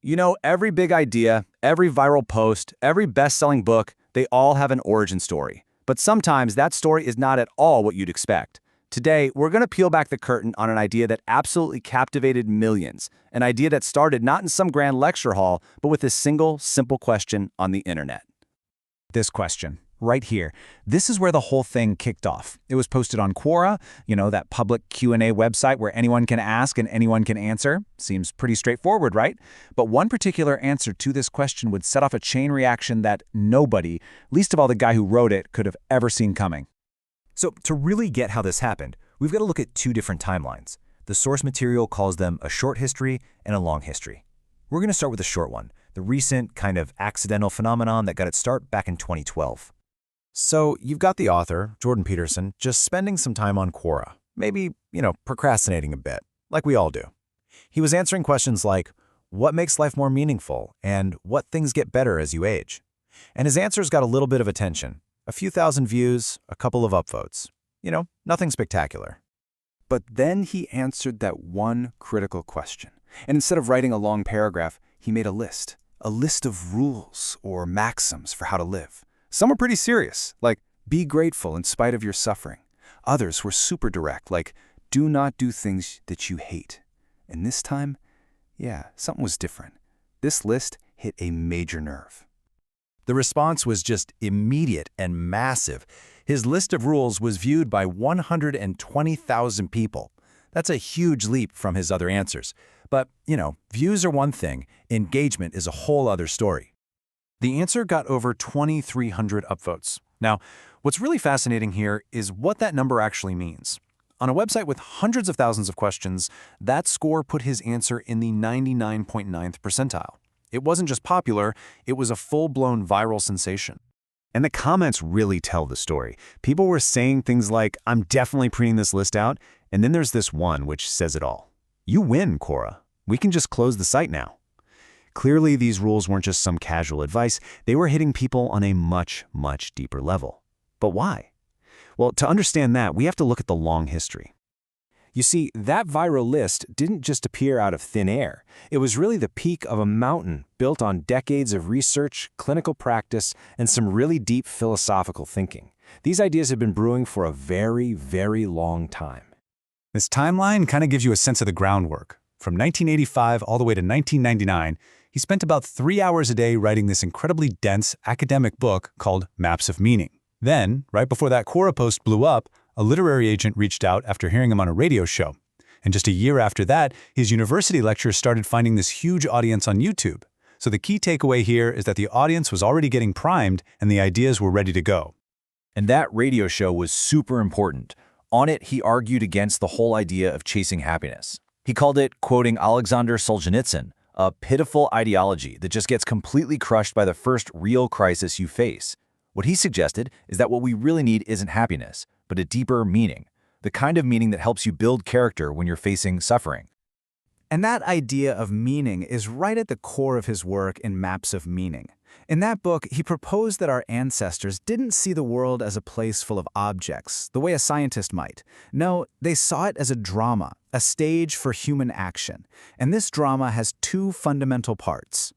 You know, every big idea, every viral post, every best-selling book, they all have an origin story. But sometimes that story is not at all what you'd expect. Today, we're going to peel back the curtain on an idea that absolutely captivated millions, an idea that started not in some grand lecture hall, but with a single, simple question on the internet. This question, right here. This is where the whole thing kicked off. It was posted on Quora, that public Q&A website where anyone can ask and anyone can answer. Seems pretty straightforward, right? But one particular answer to this question would set off a chain reaction that nobody, least of all the guy who wrote it, could have ever seen coming. So to really get how this happened, we've got to look at two different timelines. The source material calls them a short history and a long history. We're going to start with the short one, the recent kind of accidental phenomenon that got its start back in 2012. So you've got the author, Jordan Peterson, just spending some time on Quora, maybe, procrastinating a bit, like we all do. He was answering questions like, what makes life more meaningful, and what things get better as you age? And his answers got a little bit of attention. A few thousand views, a couple of upvotes. Nothing spectacular. But then he answered that one critical question. And instead of writing a long paragraph, he made a list of rules or maxims for how to live. Some were pretty serious, like be grateful in spite of your suffering. Others were super direct, like do not do things that you hate. And this time, something was different. This list hit a major nerve. The response was just immediate and massive. His list of rules was viewed by 120,000 people. That's a huge leap from his other answers. But, views are one thing, engagement is a whole other story. The answer got over 2,300 upvotes. Now, what's really fascinating here is what that number actually means. On a website with hundreds of thousands of questions, that score put his answer in the 99.9th percentile. It wasn't just popular, it was a full-blown viral sensation. And the comments really tell the story. People were saying things like, I'm definitely printing this list out, and then there's this one which says it all. You win, Quora. We can just close the site now. Clearly, these rules weren't just some casual advice. They were hitting people on a much, much deeper level. But why? Well, to understand that, we have to look at the long history. You see, that viral list didn't just appear out of thin air. It was really the peak of a mountain built on decades of research, clinical practice, and some really deep philosophical thinking. These ideas have been brewing for a very, very long time. This timeline kind of gives you a sense of the groundwork. From 1985 all the way to 1999, he spent about 3 hours a day writing this incredibly dense academic book called Maps of Meaning. Then, right before that Quora post blew up, a literary agent reached out after hearing him on a radio show. And just a year after that, his university lectures started finding this huge audience on YouTube. So the key takeaway here is that the audience was already getting primed and the ideas were ready to go. And that radio show was super important. On it, he argued against the whole idea of chasing happiness. He called it, quoting Alexander Solzhenitsyn, a pitiful ideology that just gets completely crushed by the first real crisis you face. What he suggested is that what we really need isn't happiness, but a deeper meaning, the kind of meaning that helps you build character when you're facing suffering. And that idea of meaning is right at the core of his work in Maps of Meaning. In that book, he proposed that our ancestors didn't see the world as a place full of objects, the way a scientist might. No, they saw it as a drama, a stage for human action. And this drama has two fundamental parts.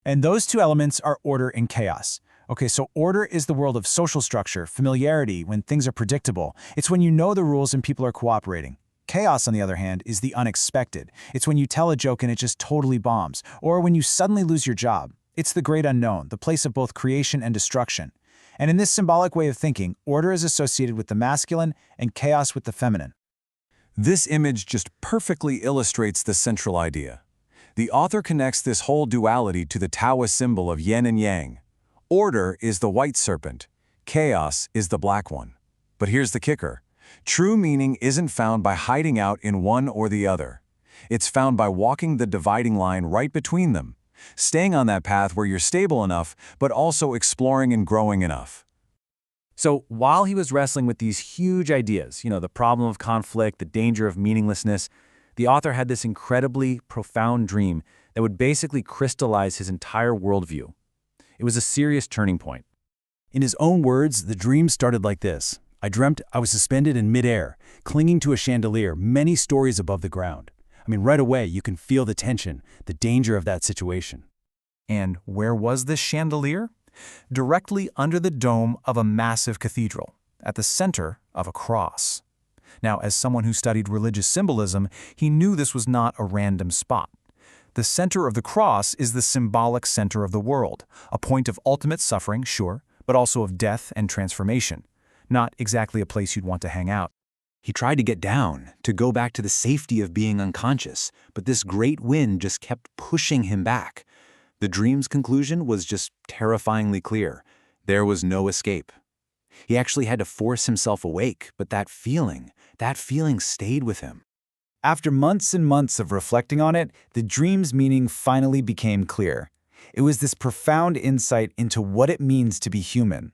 And those two elements are order and chaos. Okay, so order is the world of social structure, familiarity, when things are predictable. It's when you know the rules and people are cooperating. Chaos, on the other hand, is the unexpected. It's when you tell a joke and it just totally bombs, or when you suddenly lose your job. It's the great unknown, the place of both creation and destruction. And in this symbolic way of thinking, order is associated with the masculine and chaos with the feminine. This image just perfectly illustrates the central idea. The author connects this whole duality to the Taoist symbol of yin and yang. Order is the white serpent, chaos is the black one. But here's the kicker. True meaning isn't found by hiding out in one or the other. It's found by walking the dividing line right between them, staying on that path where you're stable enough, but also exploring and growing enough. So while he was wrestling with these huge ideas, the problem of conflict, the danger of meaninglessness, the author had this incredibly profound dream that would basically crystallize his entire worldview. It was a serious turning point. In his own words, the dream started like this. I dreamt I was suspended in midair, clinging to a chandelier many stories above the ground. I mean, right away, you can feel the tension, the danger of that situation. And where was this chandelier? Directly under the dome of a massive cathedral, at the center of a cross. Now, as someone who studied religious symbolism, he knew this was not a random spot. The center of the cross is the symbolic center of the world, a point of ultimate suffering, sure, but also of death and transformation. Not exactly a place you'd want to hang out. He tried to get down, to go back to the safety of being unconscious, but this great wind just kept pushing him back. The dream's conclusion was just terrifyingly clear. There was no escape. He actually had to force himself awake, but that feeling stayed with him. After months and months of reflecting on it, the dream's meaning finally became clear. It was this profound insight into what it means to be human.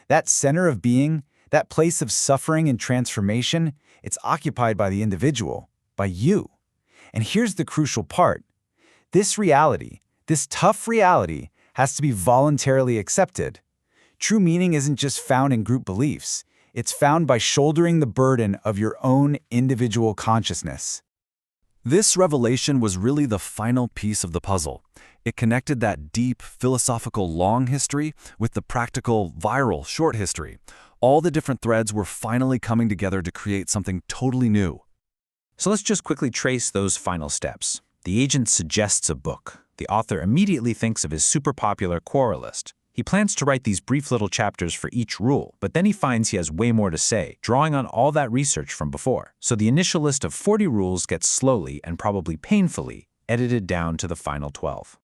That center of being, that place of suffering and transformation, it's occupied by the individual, by you. And here's the crucial part. This reality, this tough reality, has to be voluntarily accepted. True meaning isn't just found in group beliefs. It's found by shouldering the burden of your own individual consciousness. This revelation was really the final piece of the puzzle. It connected that deep, philosophical long history with the practical, viral short history. All the different threads were finally coming together to create something totally new. So let's just quickly trace those final steps. The agent suggests a book. The author immediately thinks of his super popular Querulist. He plans to write these brief little chapters for each rule, but then he finds he has way more to say, drawing on all that research from before. So the initial list of 40 rules gets slowly and probably painfully edited down to the final 12.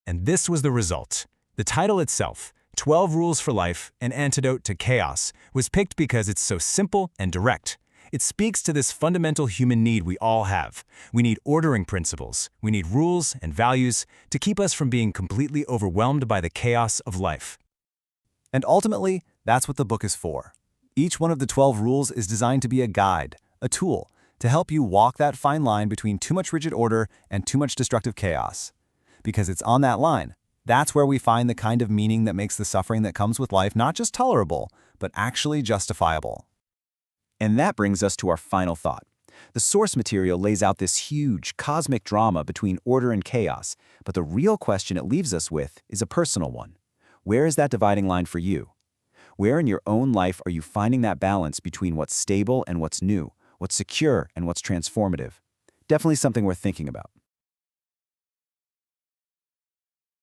And this was the result. The title itself, 12 Rules for Life, An Antidote to Chaos, was picked because it's so simple and direct. It speaks to this fundamental human need we all have. We need ordering principles. We need rules and values to keep us from being completely overwhelmed by the chaos of life. And ultimately, that's what the book is for. Each one of the 12 rules is designed to be a guide, a tool, to help you walk that fine line between too much rigid order and too much destructive chaos. Because it's on that line. That's where we find the kind of meaning that makes the suffering that comes with life not just tolerable, but actually justifiable. And that brings us to our final thought. The source material lays out this huge, cosmic drama between order and chaos, but the real question it leaves us with is a personal one. Where is that dividing line for you? Where in your own life are you finding that balance between what's stable and what's new, what's secure and what's transformative? Definitely something worth thinking about.